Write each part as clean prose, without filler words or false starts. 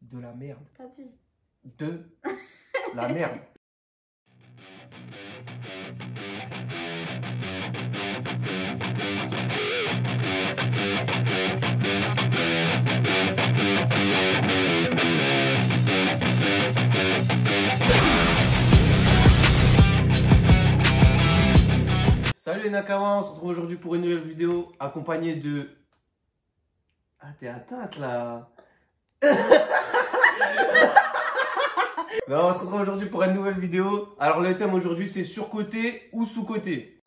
de la merde. Pas plus. De la merde. Salut les Nakawa, on se retrouve aujourd'hui pour une nouvelle vidéo accompagnée de... Ah, t'es atteinte là. Non, on se retrouve aujourd'hui pour une nouvelle vidéo. Alors le thème aujourd'hui c'est surcoté ou sous-coté.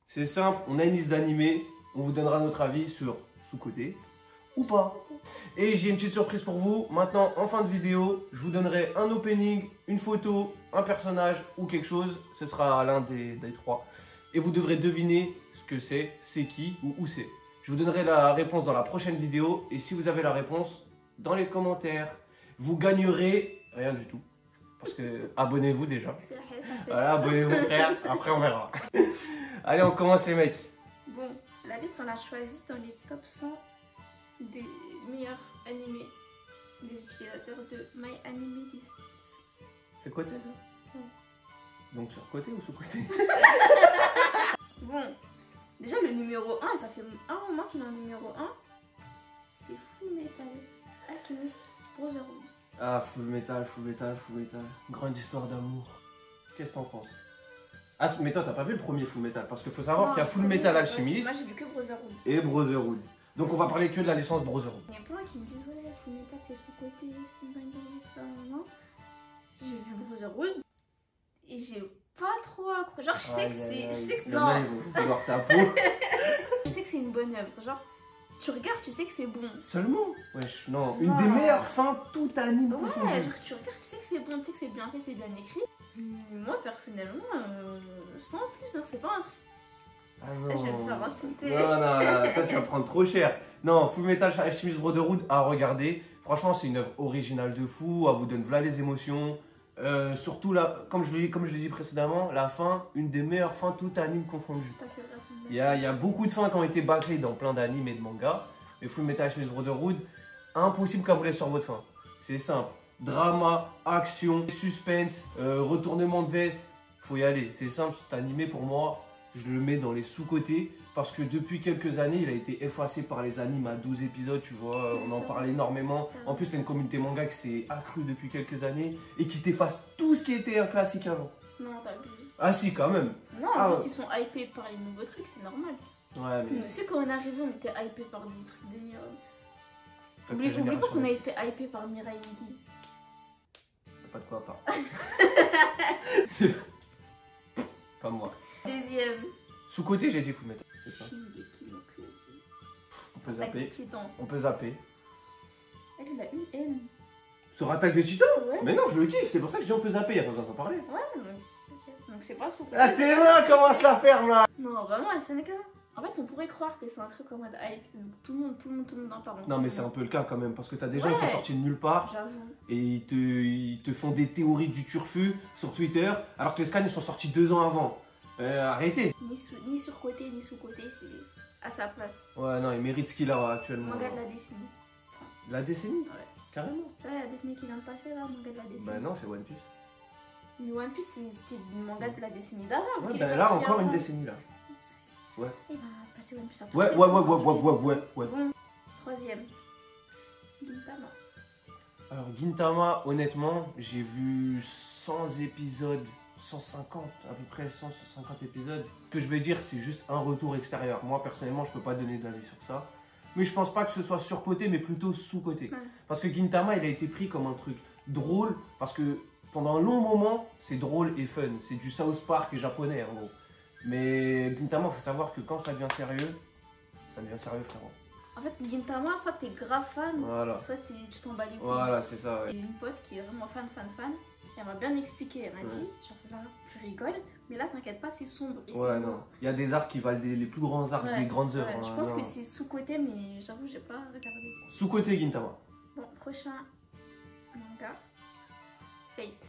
C'est simple, on a une liste d'animés, on vous donnera notre avis sur sous-coté ou pas. Et j'ai une petite surprise pour vous. Maintenant, en fin de vidéo, je vous donnerai un opening, une photo, un personnage ou quelque chose. Ce sera l'un des trois. Et vous devrez deviner ce que c'est qui ou où c'est. Je vous donnerai la réponse dans la prochaine vidéo. Et si vous avez la réponse, dans les commentaires, vous gagnerez rien du tout. Parce que abonnez-vous déjà. Voilà, abonnez-vous frère. Après on verra. Allez, on commence les mecs. Bon, la liste on l'a choisie dans les top 100 des meilleurs animés des utilisateurs de My Anime List. C'est côté ça? Oui. Donc sur côté ou sous côté? Bon, déjà le numéro 1, ça fait un moment qu'il a un numéro 1. C'est Full Metal Alchemist Brotherhood. Ah, Full Metal. Grande histoire d'amour. Qu'est-ce que t'en penses? Ah, mais toi, t'as pas vu le premier Full Metal? Parce qu'il faut savoir qu'il y a Full Metal Alchemist. Moi, j'ai vu que Brotherhood. Et Brotherhood. Donc, on va parler que de la licence Brotherhood. Il y a plein qui me disent, ouais, Full Metal, c'est sous-côté, c'est une dinguerie, ça, non. J'ai vu Brotherhood et j'ai pas trop accroché. Genre, je sais que c'est. Non. Ta peau. Je sais que c'est une bonne œuvre. Genre, tu regardes, tu sais que c'est bon. Seulement? Wesh, non. Une des meilleures fins, tout anime. Ouais, genre, tu regardes, tu sais que c'est bon, tu sais que c'est bien fait, c'est bien écrit. Moi, personnellement, sans plus, hein, c'est pas un truc. Ah Je vais me faire insulter. Non, toi tu vas prendre trop cher. Non, Full Metal Alchemist Brotherhood à regarder. Franchement, c'est une œuvre originale de fou. Elle vous donne voilà les émotions. Surtout là, comme je l'ai dit précédemment, la fin, une des meilleures fins, tout anime confondu. Il y a beaucoup de fins qui ont été bâclées dans plein d'animes et de mangas. Mais Full Metal Alchemist Brotherhood, impossible qu'à vous laisse sur votre fin. C'est simple. Drama, action, suspense, retournement de veste. Faut y aller. C'est simple, cet animé pour moi. Je le mets dans les sous-côtés parce que depuis quelques années, il a été effacé par les animes à 12 épisodes, tu vois, on en parlait énormément. En plus, t'as une communauté manga qui s'est accrue depuis quelques années et qui t'efface tout ce qui était un classique avant. Non, t'as vu. Ah si, quand même. Non, en plus, ils sont hypés par les nouveaux trucs, c'est normal. Ouais, mais... Nous aussi, quand on est arrivé, on était hypés par des trucs de Mirai. Oublie pas qu'on a été hypés par Mirai Nikki. Pas de quoi à part. Pas moi. Deuxième. Sous-côté, j'ai dit Full Metal. On peut Attaque zapper. des Titans. On peut zapper. Elle, il a une haine. Sur Attaque des Titans? Ouais. Mais non, je le kiffe, c'est pour ça que je dis on peut zapper, y'a pas besoin d'en parler. Ouais, donc c'est pas sous-côté. Ah, tes mains commencent la ferme là! Non, vraiment, la SNK. En fait, on pourrait croire que c'est un truc en mode hype. Tout le monde en parle. Non, mais c'est un peu le cas quand même, parce que t'as des gens qui Ouais. sont sortis de nulle part. J'avoue. Et ils te font des théories du turfu sur Twitter, alors que les scans ils sont sortis 2 ans avant. Arrêtez. Ni sur côté, ni sous côté, c'est à sa place. Ouais, non, il mérite ce qu'il a actuellement. Manga de la décennie. La décennie? Ouais. Carrément. Ouais, la décennie qui vient de passer là, manga de la décennie. Bah non, c'est One Piece. Mais One Piece, c'était le manga de la décennie d'avant. Ouais, bah là, encore une décennie là. Ouais. Et bah, passer One Piece à Ouais. Bon, troisième. Gintama. Alors, Gintama, honnêtement, j'ai vu 100 épisodes, 150 à peu près, 150 épisodes. Ce que je vais dire, c'est juste un retour extérieur. Moi, personnellement, je peux pas donner d'avis sur ça. Mais je pense pas que ce soit surcoté, mais plutôt sous-coté. Ouais. Parce que Gintama, il a été pris comme un truc drôle, parce que pendant un long moment, c'est drôle et fun. C'est du South Park japonais, en gros. Mais Gintama, faut savoir que quand ça devient sérieux, frérot. En fait, Gintama, soit t'es grave fan, Voilà. soit tu t'en bats les couilles. Voilà, c'est ça, ouais. J'ai une pote qui est vraiment fan. Elle m'a bien expliqué. Elle m'a dit, genre là, tu rigoles, mais là, t'inquiète pas, c'est sombre. Et Ouais, c'est non. lourd. Il y a des arcs qui valent les plus grands arcs des grandes œuvres. Ouais, je hein, pense non. que c'est sous-côté, mais j'avoue, j'ai pas regardé. Sous-côté Gintama. Bon, prochain manga. Fate.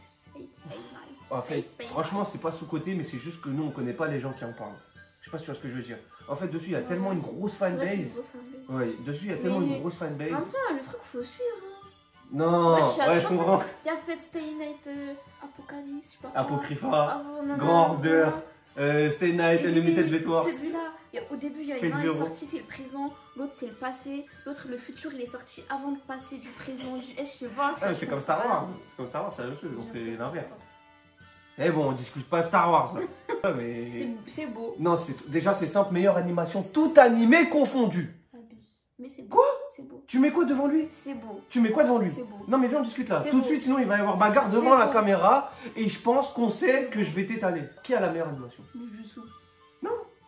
Ah, Fate. Franchement, c'est pas sous-côté, mais c'est juste que nous, on connaît pas les gens qui en parlent. Je sais pas si tu vois ce que je veux dire. En fait, dessus, il y a Ouais. tellement une grosse C'est vrai qu'il y a une fanbase. grosse fanbase. Ouais, dessus, il y a tellement Mais- une grosse En fanbase. même temps, le truc, faut suivre. Hein. Non, Wesh, il y a ouais, je trop- comprends. Il y a Fate Stay Night Apocalypse, je sais pas quoi. Apocrypha, Avant, nanana, Grand Order, Stay Night, Et Unlimited lui, Vetwars. Celui-là, au début, il y a Fate une Zero. est sorti, c'est le présent, l'autre c'est le passé, l'autre le futur, il est sorti avant le passé, du présent, du. Je sais pas. Ah, mais c'est comme Star Wars. C'est comme Star Wars, c'est la même chose, ils ont fait l'inverse. C'est bon, on discute pas Star Wars là. Ouais, mais... C'est beau. Non, déjà c'est simple, meilleure animation, tout animé confondu. Abuse. Mais c'est beau. Quoi? C'est beau. Tu mets quoi devant lui? C'est beau. Tu mets quoi devant lui? C'est beau. Non mais viens on discute là, C'est tout de beau. suite sinon il va y avoir bagarre C'est devant la beau. caméra et je pense qu'on sait que je vais t'étaler. Qui a la meilleure animation? Jujutsu.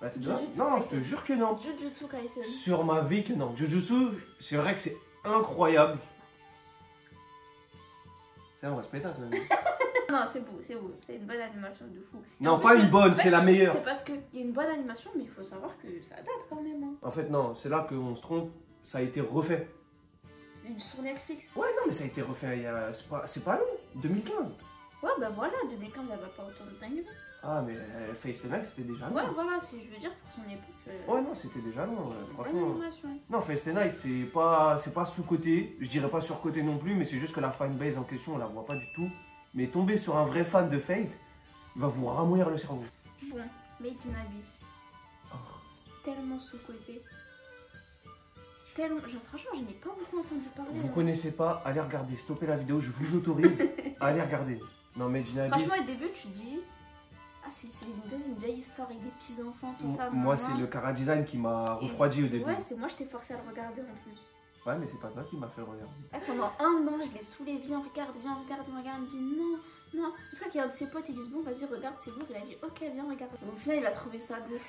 Bah, t'es déjà... Jujutsu Non, je te Kaisen. jure que non. Jujutsu Kaisen. Sur ma vie que non. Jujutsu, c'est vrai que c'est incroyable. C'est on va se péter ça. Non, c'est beau, c'est beau. C'est une bonne animation de fou. Et Non, en pas plus, une bonne, c'est la meilleure. C'est parce qu'il y a une bonne animation, mais il faut savoir que ça date quand même. Hein. En fait non, c'est là qu'on se trompe, ça a été refait. C'est sur Netflix. Ouais non mais ça a été refait il y a... C'est pas long, 2015. Ouais, bah voilà, 2015, il n'y avait pas autant de dingueries. Ah mais Face Night c'était déjà long. Ouais, voilà, si je veux dire, pour son époque. Ouais non c'était déjà long, bonne franchement. animation. Non, Face Night, c'est pas sous-côté, je dirais pas sur-côté non plus, mais c'est juste que la fanbase en question, on la voit pas du tout. Mais tomber sur un vrai fan de Fate, il va vous ramollir le cerveau. Bon, Made in Abyss. Oh. C'est tellement sous-côté. Tellement. Genre, franchement, je n'ai pas beaucoup entendu parler. Vous hein. connaissez pas, allez regarder, stoppez la vidéo, je vous autorise, allez regarder. Non, Made in Abyss, Franchement, au début, tu te dis. Ah, c'est une vieille histoire avec des petits-enfants, tout ça. moi nanana. c'est le Cara Design qui m'a Et- refroidi au début. Ouais, c'est moi, je t'ai forcé à le regarder en plus. Ouais, mais c'est pas toi qui m'a fait le regarder. Ah, pendant un an, je l'ai saoulé, viens, regarde, il me dit non, non. Jusqu'à qu'il y a un de ses potes, ils disent bon, vas-y, regarde, c'est lourd. Il a dit ok, viens, regarde. Au final, il a trouvé ça lourd.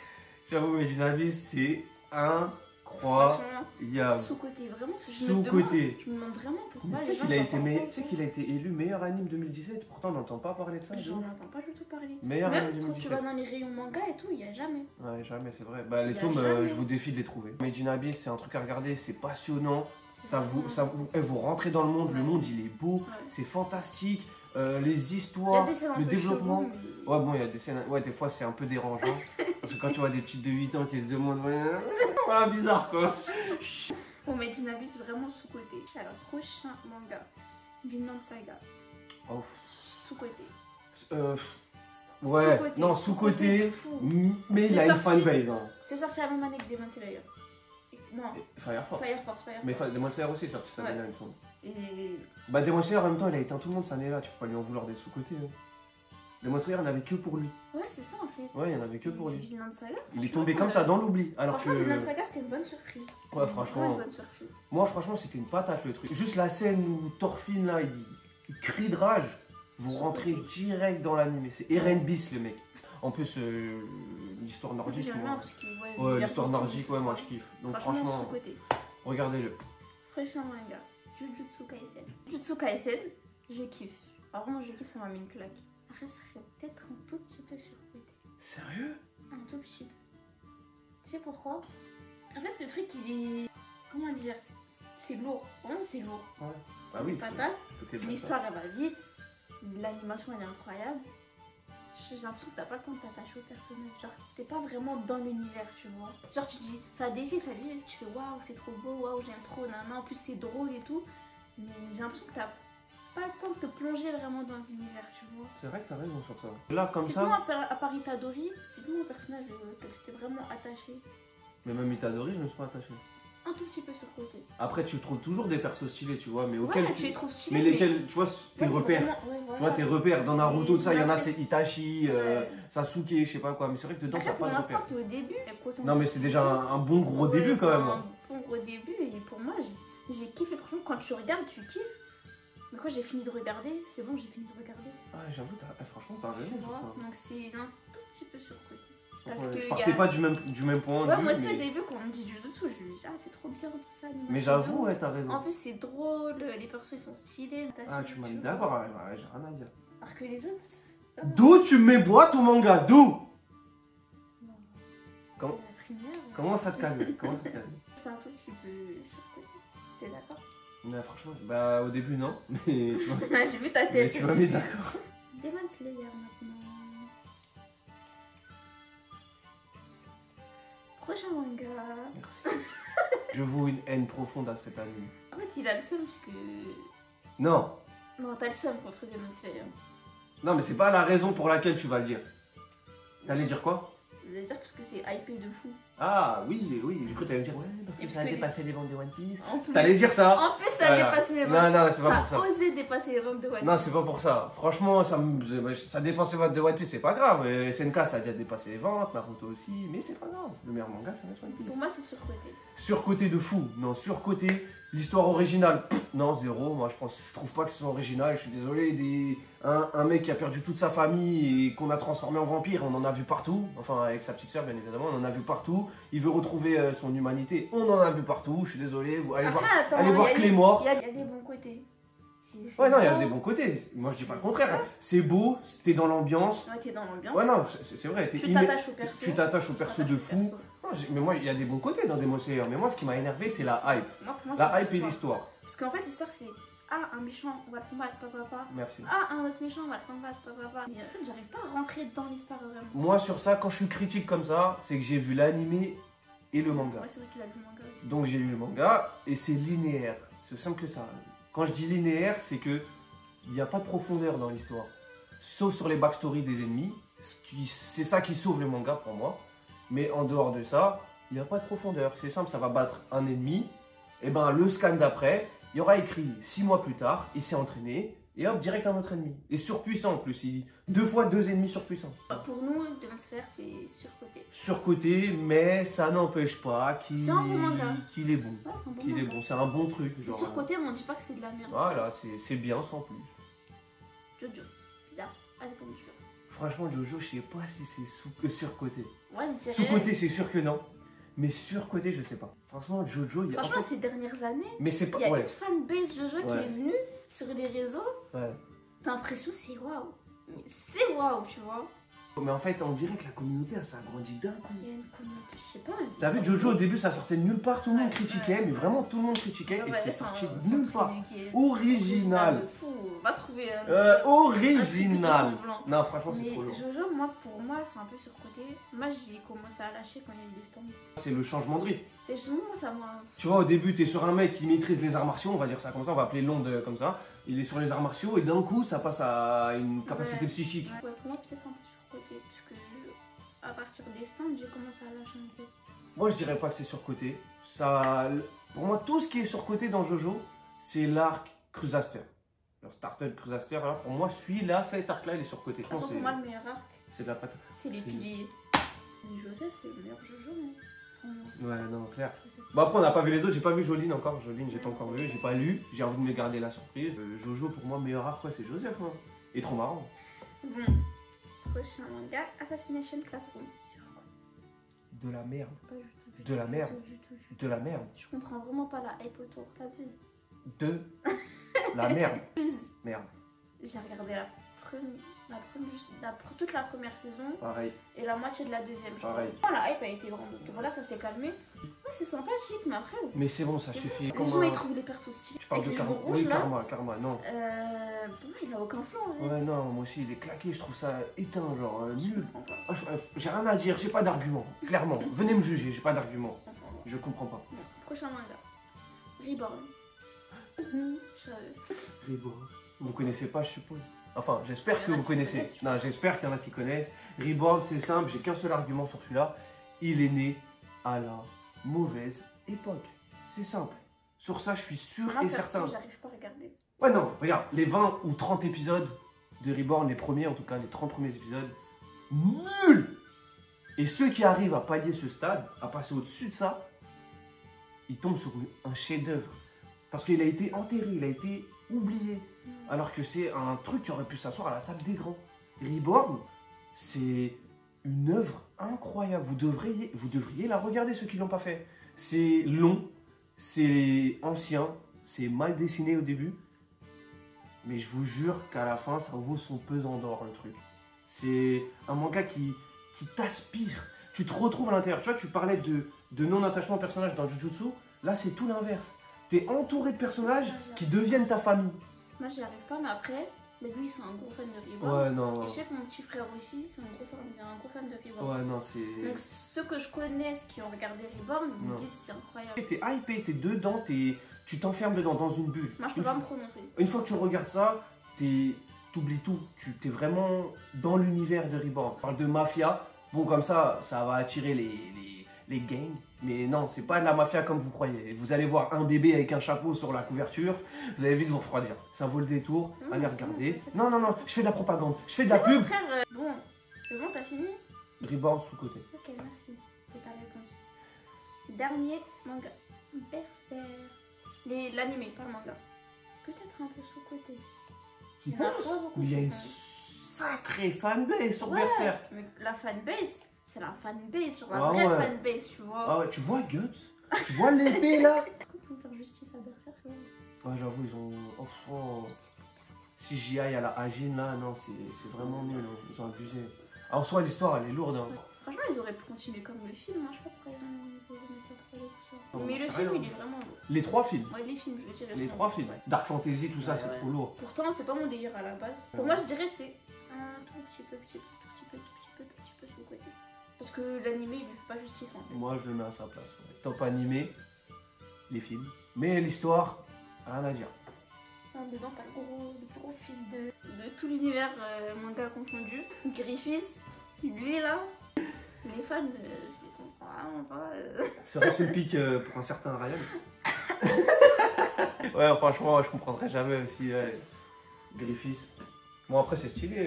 J'avoue, Made in Abyss, c'est incroyable. Franchement, sous-côté, vraiment. Sous-côté. Je me demande vraiment pourquoi Mais tu les sais gens qu'il a, s'en été rendent tu compte, sais qu'il a été élu meilleur anime 2017, pourtant on n'entend pas parler de ça. J'en entends pas du tout parler. Meilleur anime Même quand tu 2017. vas dans les rayons manga et tout, il n'y a jamais. Ouais, jamais, c'est vrai. Bah, les Y a tomes, jamais. je vous défie de les trouver. Made in Abyss, c'est un truc à regarder, c'est passionnant. C'est Vous rentrez dans le monde, le Ouais. monde il est beau, Ouais. c'est fantastique. Les Il y a histoires, des scènes un le peu développement. cheloues, mais- Ouais, bon, il y a des scènes, ouais, des fois c'est un peu dérangeant. Parce que quand tu vois des petites de 8 ans qui se demandent, ouais, voilà, bizarre quoi. Bon, mais Made in Abyss, vraiment sous-côté. Alors, prochain manga Vinland Saga. Oh. Sous-côté. Ouais, Sous-côté, non, sous-côté, de fou. mais il C'est a une sorti. fanbase. Hein. C'est sorti la même année que Demon Slayer. Non, Fire Force. Fire Force, Fire Force. Mais Demon Slayer aussi est sorti cette Ouais. année-là, il me semble. Et Bah, Demon Slayer en même temps, il a éteint tout le monde cette année-là, tu peux pas lui en vouloir d'être sous-côté. Hein. Demon Slayer, il n'y en avait que pour lui. ouais, c'est ça en fait. Ouais, il n'y en avait que pour Et lui. Vinland Saga. Il est franchement, tombé comme ça dans l'oubli. Alors Franchement, que. Vinland Saga, c'était une bonne surprise. Ouais, franchement. Vraiment une bonne surprise. Moi, franchement, c'était une patate le truc. Juste la scène où Thorfinn, là, il crie de rage. Vous rentrez direct dans l'anime. C'est Eren Bis, le mec. En plus, l'histoire nordique. J'aime moi, bien tout ce qui est. Ouais, les l'histoire Vikings, nordique, tout ouais, ça. moi je kiffe. Donc, Franchement, franchement, sous-côté. regardez-le. Prochain manga Jujutsu Kaisen. Jujutsu Kaisen, je kiffe. Alors, vraiment, je kiffe, ça m'a mis une claque. Après, ce serait peut-être un tout petit peu surcoté. Sérieux? Un tout petit peu. Tu sais pourquoi? En fait, le truc, il est. Comment dire? C'est lourd. Vraiment, c'est lourd. Ouais. C'est Bah oui. des patates. Ok, bah, L'histoire, elle va vite. L'animation, elle est incroyable. J'ai l'impression que t'as pas le temps de t'attacher au personnage. Genre, t'es pas vraiment dans l'univers, tu vois. Genre, tu dis, ça défie, ça dit, tu fais waouh, c'est trop beau, waouh, j'aime trop, nana. En plus, c'est drôle et tout. Mais j'ai l'impression que t'as pas le temps de te plonger vraiment dans l'univers, tu vois. C'est vrai que t'as raison sur ça. Là, comme C'est ça. comment, à part Itadori, c'est comment un personnage que tu t'es vraiment attaché? Mais même Itadori, je me suis pas attaché. Un tout petit peu sur le côté. Après, tu trouves toujours des persos stylés, tu vois, mais Ouais, auxquels tu les trouves stylés. mais lesquels, tu vois, tes Ouais, repères. ouais, voilà. Tu vois, tes repères. Dans Naruto, Et tout ça, il y en a, après, c'est Itachi, Ouais. Sasuke, je sais pas quoi. Mais c'est vrai que dedans, Après, t'as pour pas de l'instant, repères. t'es au début. Et quand on Non, mais dit c'est déjà Jujutsu, un bon gros ouais, début quand c'est même. un bon gros début et pour moi j'ai kiffé. Franchement, quand tu regardes, tu kiffes. Mais quand j'ai fini de regarder, c'est bon, j'ai fini de regarder. Ah, j'avoue, franchement, t'as raison Tu sur vois, ça. donc c'est un tout petit peu surcoté. Parce Franchement, que je y partais a- pas du même point de Ouais, vue. moi aussi mais... au début, quand on me dit Jujutsu, je me dis ah, c'est trop bien tout ça. l'animation mais de j'avoue, ouf. ouais, t'as raison. En plus, c'est drôle, les persos ils sont stylés. Ah, tu m'as mis vois. d'accord, ouais, j'ai rien à dire. Alors que les autres. D'où tu me mets bois ton manga? D'où? Non. Comment- La primaire. Comment ça te calme? Comment ça te calme? C'est un tout petit peu surcoté. T'es d'accord? Ouais, franchement, bah au début non, mais tu vois. Ouais, j'ai vu ta Mais tête. tu m'as mis d'accord. Demon Slayer maintenant. Prochain manga. Merci. Je voue une haine profonde à cet anime. En fait, il a le seum puisque. Non. Non, t'as le seum contre Demon Slayer. Non, mais c'est pas la raison pour laquelle tu vas le dire. T'allais dire quoi? Je veux dire parce que c'est hypé de fou. Ah, oui, oui. Du coup, t'allais me dire, ouais, parce Et que ça a parce que dépassé les ventes de One Piece. En plus, T'allais dire ça? En plus, ça a Voilà. dépassé les ventes. Non, non, c'est pas pour ça. Ça a osé dépasser les ventes de One Piece. Non, c'est pas pour ça. Franchement, ça dépasse les ventes de One Piece, c'est pas grave. SNK, ça a déjà dépassé les ventes, Naruto aussi, mais c'est pas grave. Le meilleur manga, ça reste One Piece. Pour moi, c'est surcoté. Surcoté de fou. Non, surcoté. L'histoire originale, non, zéro. Moi, je trouve pas que ce soit original. Je suis désolé. Un mec qui a perdu toute sa famille et qu'on a transformé en vampire, on en a vu partout. Enfin, avec sa petite soeur, bien évidemment, on en a vu partout. Il veut retrouver son humanité, on en a vu partout. Je suis désolé. Allez voir, Attends, allez voir Clémor. Il y a des bons côtés. Ouais, non, il y a des bons côtés. Moi, je dis pas le contraire. C'est beau, t'es dans l'ambiance. Ouais, t'es dans l'ambiance. Ouais, non, c'est vrai. Tu t'attaches au perso. Tu t'attaches au perso de fou. Non, mais moi, il y a des bons côtés dans Demon Slayer. Mais moi, ce qui m'a énervé, c'est la hype. Moi, pour moi, La c'est hype et l'histoire. Parce qu'en fait, l'histoire, c'est un méchant, on va le combattre, papa. Merci. Un autre méchant, on va le combattre, papa. Mais en fait, j'arrive pas à rentrer dans l'histoire vraiment. Moi, sur ça, quand je suis critique comme ça, c'est que j'ai vu l'animé et le manga. Ouais, c'est vrai qu'il a lu le manga. Donc, j'ai lu le manga et c'est linéaire. C'est aussi simple que ça. Quand je dis linéaire, c'est que il n'y a pas de profondeur dans l'histoire. Sauf sur les backstories des ennemis. C'est ça qui sauve le manga pour moi. Mais en dehors de ça, il n'y a pas de profondeur. C'est simple, ça va battre un ennemi. Et ben le scan d'après, il y aura écrit 6 mois plus tard, il s'est entraîné. Et hop, direct un autre ennemi. Et surpuissant en plus. Deux fois deux ennemis surpuissants. Pour nous, Demon Slayer, c'est surcoté. Surcoté, mais ça n'empêche pas qu'il C'est un bon manga. qu'il est bon. Ouais, c'est un bon Qu'il est manga. bon, c'est un bon truc. C'est genre, surcoté, mais on dit pas que c'est de la merde. Voilà, c'est bien sans plus. Jojo, bizarre, avec la nature. Franchement, Jojo, je sais pas si c'est surcoté. Ouais, je dirais. Sous-côté, c'est sûr que non. Mais surcoté, je sais pas. Franchement, Jojo, il y a. Franchement, ces dernières années, Mais c'est il pas. y a Ouais. une fanbase Jojo qui Ouais. est venue sur les réseaux. Ouais. T'as l'impression c'est waouh. Mais c'est waouh, tu vois. Mais en fait, on dirait que la communauté, elle s'agrandit d'un coup. Il y a une communauté, je sais pas. T'as vu Jojo au début, ça sortait de nulle part, tout le monde Ouais, critiquait, ouais. mais vraiment tout le monde critiquait Ouais, et ouais, c'est c'est sorti un de nulle truc part. qui est Original. de fou. Va trouver un. Original. Un truc semblant. Non, franchement, c'est Mais trop lourd. Jojo, pour moi, c'est un peu surcoté. Moi, j'ai commencé à lâcher quand il y a eu les stands. C'est le changement de rythme. C'est justement ça, moi. Tu vois, au début, t'es sur un mec qui maîtrise les arts martiaux, on va dire ça comme ça, on va appeler l'onde comme ça. Il est sur les arts martiaux et d'un coup, ça passe à une capacité Ouais. psychique. Ouais, pour moi, peut-être un peu surcoté. Puisque à partir des stands, j'ai commencé à lâcher un peu. Moi, je dirais pas que c'est surcoté. Ça, pour moi, tout ce qui est surcoté dans Jojo, c'est l'arc Crusaster. Le Starter Crusaster, là, pour moi, celui-là, cet arc-là, il est surcoté. Je pense Pour que moi, le meilleur arc, c'est de la patate. c'est les C'est- piliers. Mais Joseph, c'est le meilleur Jojo, hein. Ouais, non, clair. Joseph. Bon, après, on n'a pas vu les autres. J'ai pas vu Joline encore. Joline, j'ai pas Ouais, encore c'est vu. J'ai pas lu. J'ai envie de me garder la surprise. Jojo, pour moi, meilleur arc, ouais, c'est Joseph. Hein. Et trop marrant. Bon. Prochain manga, Assassination Classroom. De la merde. Pas du tout, du De la tout, merde. du tout, du tout, du tout. De la merde. Je comprends vraiment pas la hype autour. T'abuses. De la merde. Plus, Merde. j'ai regardé toute la première saison Pareil. et la moitié de la deuxième. je crois. Pareil. La hype a été grande. Donc voilà, ça s'est calmé. Ouais, c'est sympathique, mais après. Mais c'est bon, ça c'est suffit. bon. Les gens ils trouvent les persos stylés. Tu parles Avec de les Karma. cheveux rouges, Oui, là. Karma, non. Pour moi, il a aucun flanc. hein. Ouais, non, moi aussi, il est claqué. Je trouve ça éteint, genre Je nul. comprends pas. Ah, j'ai rien à dire, j'ai pas d'argument. Clairement. Venez me juger, j'ai pas d'argument. Je comprends pas. Je comprends pas. Bon, prochain manga. Reborn. Je- Reborn. Vous connaissez pas, je suppose. Enfin, j'espère Il y que en a vous qui connaissez. connaissent, je Non, j'espère qu'il y en a qui connaissent. Reborn, c'est simple, j'ai qu'un seul argument sur celui-là. Il est né à la mauvaise époque. C'est simple. Sur ça, je suis sûr Moi, et perso, certain. j'arrive pas à regarder. Ouais, non, regarde, les 20 ou 30 épisodes de Reborn, les premiers en tout cas, les 30 premiers épisodes, nul. Et ceux qui arrivent à pallier ce stade, à passer au-dessus de ça, ils tombent sur un chef-d'œuvre. Parce qu'il a été enterré, il a été oublié. Alors que c'est un truc qui aurait pu s'asseoir à la table des grands. Reborn, c'est une œuvre incroyable. Vous devriez la regarder, ceux qui ne l'ont pas fait. C'est long, c'est ancien, c'est mal dessiné au début. Mais je vous jure qu'à la fin, ça vaut son pesant d'or, le truc. C'est un manga qui t'aspire. Tu te retrouves à l'intérieur. Tu vois, tu parlais de non-attachement au personnage dans Jujutsu. Là, c'est tout l'inverse. T'es entouré de personnages qui deviennent ta famille. Moi, j'y arrive pas, mais après, Mais lui, c'est un gros fan de Reborn. Ouais, non. Et je sais que mon petit frère aussi, c'est un gros fan de Reborn. Ouais, non, c'est. Donc ceux que je connais, qui ont regardé Reborn, me Non. disent c'est incroyable. T'es hypé, t'es dedans, tu t'enfermes dedans, dans une bulle. Moi, je peux pas me prononcer. Une fois que tu regardes ça, t'oublies tout. Tu t'es vraiment dans l'univers de Reborn. On parle de mafia. Bon, comme ça va attirer les gangs. Mais non, c'est pas de la mafia comme vous croyez. Vous allez voir un bébé avec un chapeau sur la couverture, vous allez vite vous refroidir. Ça vaut le détour, C'est bon, allez c'est regarder. bon, Non, je fais de la propagande, je fais de la pub. Frère, bon, c'est bon, t'as fini? Reborn sous-côté. Ok, merci. C'est ta réponse. Dernier manga. Berserk. L'animé, pas le manga. Peut-être un peu sous-côté. Tu Il y en a penses? pas beaucoup Mais il y a qui une font. sacrée fanbase sur Ouais, Berserk. mais la fanbase, c'est la fanbase, sur la Ah vraie ouais. fanbase, tu vois. Ah ouais, tu vois Guts? Tu vois l'épée là? Est-ce qu'on peut faire justice à Berserk là? Ouais, j'avoue, ils ont. Oh. Justice pour Berserk. CGI à la Agine là, non, c'est vraiment nul, hein. Ils ont abusé. Alors, en soi, l'histoire elle est lourde. Hein. Franchement, ils auraient pu continuer comme le film, hein. Je sais pas pourquoi ils ont pas trop tout ça. Non, Mais le c'est film, rien. il est vraiment lourd. Les 3 films. Ouais, les films, je veux dire. Les 3 films. Ouais. Dark Fantasy, tout ça, Ouais, c'est ouais. trop lourd. Pourtant, c'est pas mon délire à la base. Pour moi, je dirais c'est un tout petit peu sous le côté. Parce que l'animé, il lui fait pas justice en fait. Moi, je le mets à sa place. Ouais. Top animé, les films. Mais l'histoire, rien à dire. Ah, dedans, t'as le gros fils de tout l'univers manga confondu. Griffiths, lui là. Les fans, je les comprends vraiment pas. C'est vrai, c'est le pic pour un certain Ryan. Ouais, franchement, je comprendrais jamais aussi. Griffiths. Bon, après, c'est stylé.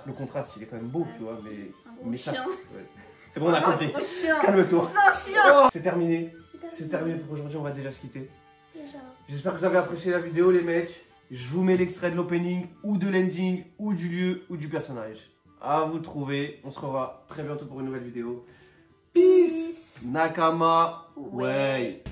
Le contraste, il est quand même beau, tu vois. Mais, C'est un gros ça. chien. Ouais. C'est bon, on a Un compris. gros chien. Calme-toi. C'est un chien. Oh, c'est terminé. C'est terminé pour aujourd'hui, on va déjà se quitter. Déjà. J'espère que vous avez apprécié la vidéo, les mecs. Je vous mets l'extrait de l'opening, ou de l'ending, ou du lieu, ou du personnage. À vous de trouver. On se revoit très bientôt pour une nouvelle vidéo. Peace. Nakama. Ouais. Ouais.